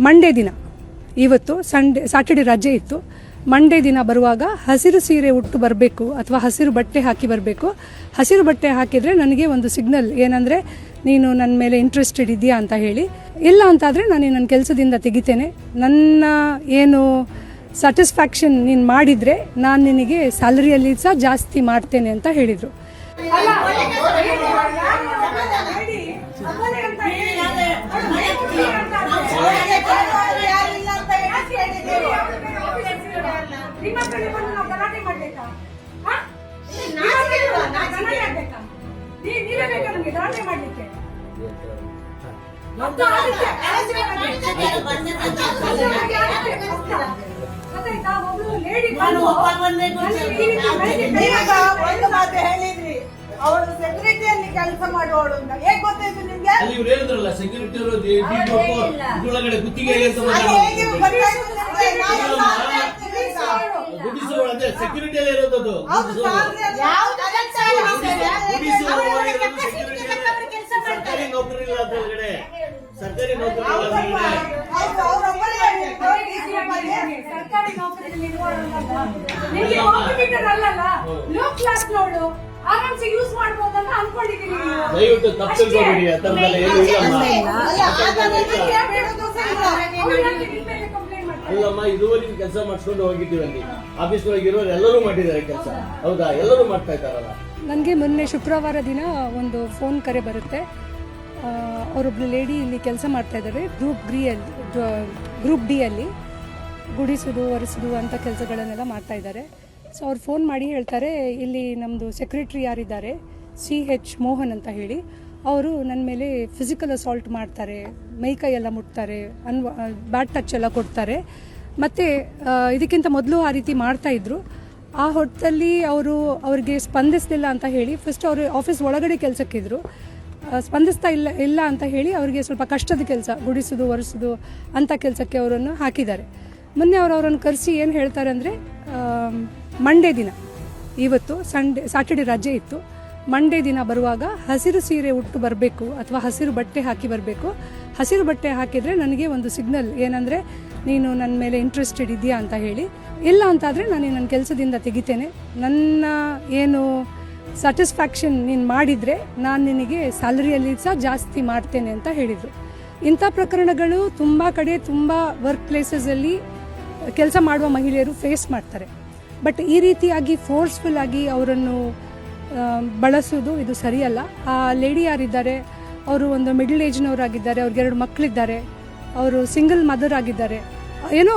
Monday ದಿನ ಇವತ್ತು Saturday ರಜೆ ಇತ್ತು. ಮಂಡೇ ದಿನ ಬರುವಾಗ ಹಸಿರು ಸೀರೆ ಉಟ್ಟು ಬರಬೇಕು ಅಥವಾ ಹಸಿರು ಬಟ್ಟೆ ಹಾಕಿ ಬರಬೇಕು. ಹಸಿರು ಬಟ್ಟೆ ಹಾಕಿದರೆ ನನಗೆ ಒಂದು ಸಿಗ್ನಲ್ ಏನಂದರೆ ನೀನು ನನ್ನ ಮೇಲೆ ಇಂಟ್ರೆಸ್ಟೆಡ್ ಇದೆಯಾ ಅಂತ ಹೇಳಿ. ಇಲ್ಲ ಅಂತಾದರೆ ನಾನು ನನ್ನ ಕೆಲಸದಿಂದ ತೆಗಿತೇನೆ, ನನ್ನ ಏನು ಸ್ಯಾಟಿಸ್ಫ್ಯಾಕ್ಷನ್ ನೀನು ಮಾಡಿದರೆ ನಾನು ನಿನಗೆ ಸ್ಯಾಲರಿಯಲ್ಲಿ ಸಹ ಜಾಸ್ತಿ ಮಾಡ್ತೇನೆ ಅಂತ ಹೇಳಿದರು. ಅವಳು ಸೆಕ್ಯೂರಿಟಿಯಲ್ಲಿ ಕೆಲಸ ಮಾಡುವವಳು ಅಂತ ಹೇಗೆ ಗೊತ್ತಾಯ್ತು ನಿಮ್ಗೆ? ಇವ್ರು ಹೇಳಿದ್ರಲ್ಲ ಸೆಕ್ಯೂರಿಟಿ ಅವರು ಒಳಗಡೆ ಗುತ್ತಿಗೆ ಸೆಕ್ಯೂರಿಟಿಯಲ್ಲಿ ಇರೋದು ಸರ್ಕಾರಿ ನೌಕರಿ ಇಲ್ಲ ಅದ್ರೊಳಗಡೆ. ಸರ್ಕಾರಿ ನೌಕರಿ ಸರ್ಕಾರಿ ನೌಕರಿಯಲ್ಲಿ ಲೋ ಕ್ಲಾಸ್ ನೋಡು ಆರಾಮ್ಸೆ ಯೂಸ್ ಮಾಡಬಹುದನ್ನ ಅನ್ಕೊಂಡಿದ್ದೀನಿ. ದಯವಿಟ್ಟು ತಪ್ಪು ತಿಳ್ಕೊಬೇಡಿ. ಆ ಥರದ್ದೆಲ್ಲ ಏನು ಇಲ್ಲಮ್ಮ. ಅಲ್ಲಮ್ಮ, ಇದುವರೆಗೂ ಕೆಲಸ ಮಾಡಿಸ್ಕೊಂಡು ಹೋಗಿದ್ದೀವಿ ಅಲ್ಲಿ ಆಫೀಸ್ ಒಳಗೆ ಇರೋರು ಎಲ್ಲರೂ ಮಾಡಿದ್ದಾರೆ ಕೆಲಸ. ಹೌದಾ? ಎಲ್ಲರೂ ಮಾಡ್ತಾ ಇದ್ದಾರಲ್ಲ. ನನಗೆ ಮೊನ್ನೆ ಶುಕ್ರವಾರ ದಿನ ಒಂದು ಫೋನ್ ಕರೆ ಬರುತ್ತೆ. ಅವರೊಬ್ರು ಲೇಡಿ ಇಲ್ಲಿ ಕೆಲಸ ಮಾಡ್ತಾ ಇದ್ದಾರೆ ಗ್ರೂಪ್ ಡಿ ಅಲ್ಲಿ ಗುಡಿಸೋದು ಒರೆಸೋದು ಅಂತ ಕೆಲಸಗಳನ್ನೆಲ್ಲ ಮಾಡ್ತಾ ಇದ್ದಾರೆ. ಸೊ ಅವ್ರು ಫೋನ್ ಮಾಡಿ ಹೇಳ್ತಾರೆ, ಇಲ್ಲಿ ನಮ್ಮದು ಸೆಕ್ರೆಟ್ರಿ ಯಾರಿದ್ದಾರೆ CH ಮೋಹನ್ ಅಂತ ಹೇಳಿ, ಅವರು ನನ್ನ ಮೇಲೆ ಫಿಸಿಕಲ್ ಅಸಾಲ್ಟ್ ಮಾಡ್ತಾರೆ, ಮೈಕೈ ಎಲ್ಲ ಮುಟ್ತಾರೆ, ಬ್ಯಾಡ್ ಟಚ್ ಎಲ್ಲ ಕೊಡ್ತಾರೆ. ಮತ್ತು ಇದಕ್ಕಿಂತ ಮೊದಲು ಆ ರೀತಿ ಮಾಡ್ತಾಯಿದ್ರು. ಆ ಹೊತ್ತಲ್ಲಿ ಅವ್ರಿಗೆ ಸ್ಪಂದಿಸಲಿಲ್ಲ ಅಂತ ಹೇಳಿ ಫಸ್ಟ್ ಅವರು ಆಫೀಸ್ ಒಳಗಡೆ ಕೆಲಸಕ್ಕಿದ್ರು. ಸ್ಪಂದಿಸ್ತಾ ಇಲ್ಲ ಅಂತ ಹೇಳಿ ಅವರಿಗೆ ಸ್ವಲ್ಪ ಕಷ್ಟದ ಕೆಲಸ, ಗುಡಿಸೋದು ಒರೆಸೋದು ಅಂಥ ಕೆಲಸಕ್ಕೆ ಅವರನ್ನು ಹಾಕಿದ್ದಾರೆ. ಮೊನ್ನೆ ಅವರನ್ನು ಕರೆಸಿ ಏನು ಹೇಳ್ತಾರೆ ಅಂದರೆ, ಮಂಡೇ ದಿನ ಇವತ್ತು ಸ್ಯಾಟರ್ಡೆ ರಜೆ ಇತ್ತು. ಮಂಡೇ ದಿನ ಬರುವಾಗ ಹಸಿರು ಸೀರೆ ಉಟ್ಟು ಬರಬೇಕು ಅಥವಾ ಹಸಿರು ಬಟ್ಟೆ ಹಾಕಿ ಬರಬೇಕು. ಹಸಿರು ಬಟ್ಟೆ ಹಾಕಿದರೆ ನನಗೆ ಒಂದು ಸಿಗ್ನಲ್ ಏನಂದರೆ ನೀನು ನನ್ನ ಮೇಲೆ ಇಂಟ್ರೆಸ್ಟೆಡ್ ಇದೆಯಾ ಅಂತ ಹೇಳಿ. ಇಲ್ಲ ಅಂತಾದರೆ ನಾನು ನನ್ನ ಕೆಲಸದಿಂದ ತೆಗಿತೇನೆ, ನನ್ನ ಏನು ಸ್ಯಾಟಿಸ್ಫ್ಯಾಕ್ಷನ್ ನೀನು ಮಾಡಿದರೆ ನಾನು ನಿನಗೆ ಸ್ಯಾಲರಿಯಲ್ಲಿ ಸಹ ಜಾಸ್ತಿ ಮಾಡ್ತೇನೆ ಅಂತ ಹೇಳಿದರು. ಇಂಥ ಪ್ರಕರಣಗಳು ತುಂಬ ಕಡೆ, ತುಂಬ ವರ್ಕ್ ಪ್ಲೇಸಸಲ್ಲಿ ಕೆಲಸ ಮಾಡುವ ಮಹಿಳೆಯರು ಫೇಸ್ ಮಾಡ್ತಾರೆ. ಬಟ್ ಈ ರೀತಿಯಾಗಿ ಫೋರ್ಸ್ಫುಲ್ ಆಗಿ ಅವರನ್ನು ಬಳಸೋದು ಇದು ಸರಿಯಲ್ಲ. ಆ ಲೇಡಿ ಯಾರಿದ್ದಾರೆ ಅವರು ಒಂದು ಮಿಡಲ್ ಏಜ್ನವರಾಗಿದ್ದಾರೆ, ಅವ್ರಿಗೆ 2 ಮಕ್ಕಳಿದ್ದಾರೆ, ಅವರು ಸಿಂಗಲ್ ಮದರ್ ಆಗಿದ್ದಾರೆ. ಏನೋ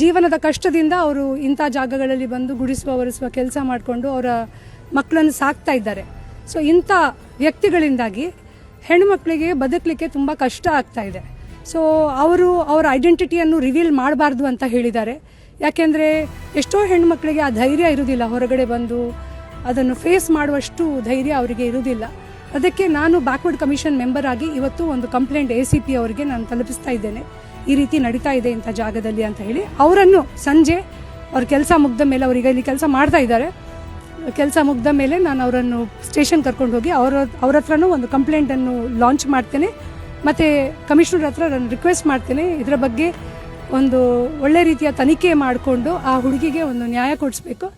ಜೀವನದ ಕಷ್ಟದಿಂದ ಅವರು ಇಂಥ ಜಾಗಗಳಲ್ಲಿ ಬಂದು ಗುಡಿಸುವ ಒರೆಸುವ ಕೆಲಸ ಮಾಡಿಕೊಂಡು ಅವರ ಮಕ್ಕಳನ್ನು ಸಾಕ್ತಾ ಇದ್ದಾರೆ. ಸೊ ಇಂಥ ವ್ಯಕ್ತಿಗಳಿಂದಾಗಿ ಹೆಣ್ಣುಮಕ್ಕಳಿಗೆ ಬದುಕಲಿಕ್ಕೆ ತುಂಬ ಕಷ್ಟ ಆಗ್ತಾ ಇದೆ. ಸೊ ಅವರ ಐಡೆಂಟಿಟಿಯನ್ನು ರಿವೀಲ್ ಮಾಡಬಾರ್ದು ಅಂತ ಹೇಳಿದ್ದಾರೆ. ಯಾಕೆಂದರೆ ಎಷ್ಟೋ ಹೆಣ್ಣುಮಕ್ಕಳಿಗೆ ಆ ಧೈರ್ಯ ಇರುವುದಿಲ್ಲ, ಹೊರಗಡೆ ಬಂದು ಅದನ್ನು ಫೇಸ್ ಮಾಡುವಷ್ಟು ಧೈರ್ಯ ಅವರಿಗೆ ಇರುವುದಿಲ್ಲ. ಅದಕ್ಕೆ ನಾನು ಬ್ಯಾಕ್ವರ್ಡ್ ಕಮಿಷನ್ ಮೆಂಬರ್ ಆಗಿ ಇವತ್ತು ಒಂದು ಕಂಪ್ಲೇಂಟ್ ACP ಅವರಿಗೆ ನಾನು ತಲುಪಿಸ್ತಾ ಇದ್ದೇನೆ, ಈ ರೀತಿ ನಡೀತಾ ಇದೆ ಇಂಥ ಜಾಗದಲ್ಲಿ ಅಂತ ಹೇಳಿ. ಅವರನ್ನು ಸಂಜೆ ಅವ್ರ ಕೆಲಸ ಮುಗ್ದ ಮೇಲೆ, ಅವರಿಗೆ ಇಲ್ಲಿ ಕೆಲಸ ಮಾಡ್ತಾ ಇದ್ದಾರೆ, ಕೆಲಸ ಮುಗ್ದ ಮೇಲೆ ನಾನು ಅವರನ್ನು ಸ್ಟೇಷನ್ ಕರ್ಕೊಂಡು ಹೋಗಿ ಅವ್ರ ಹತ್ರನೂ ಒಂದು ಕಂಪ್ಲೇಂಟನ್ನು ಲಾಂಚ್ ಮಾಡ್ತೇನೆ. ಮತ್ತು ಕಮಿಷನರ್ ಹತ್ರ ನಾನು ರಿಕ್ವೆಸ್ಟ್ ಮಾಡ್ತೇನೆ, ಇದರ ಬಗ್ಗೆ ಒಂದು ಒಳ್ಳೆ ರೀತಿಯ ತನಿಖೆ ಮಾಡಿಕೊಂಡು ಆ ಹುಡುಗಿಗೆ ಒಂದು ನ್ಯಾಯ ಕೊಡಿಸ್ಬೇಕು.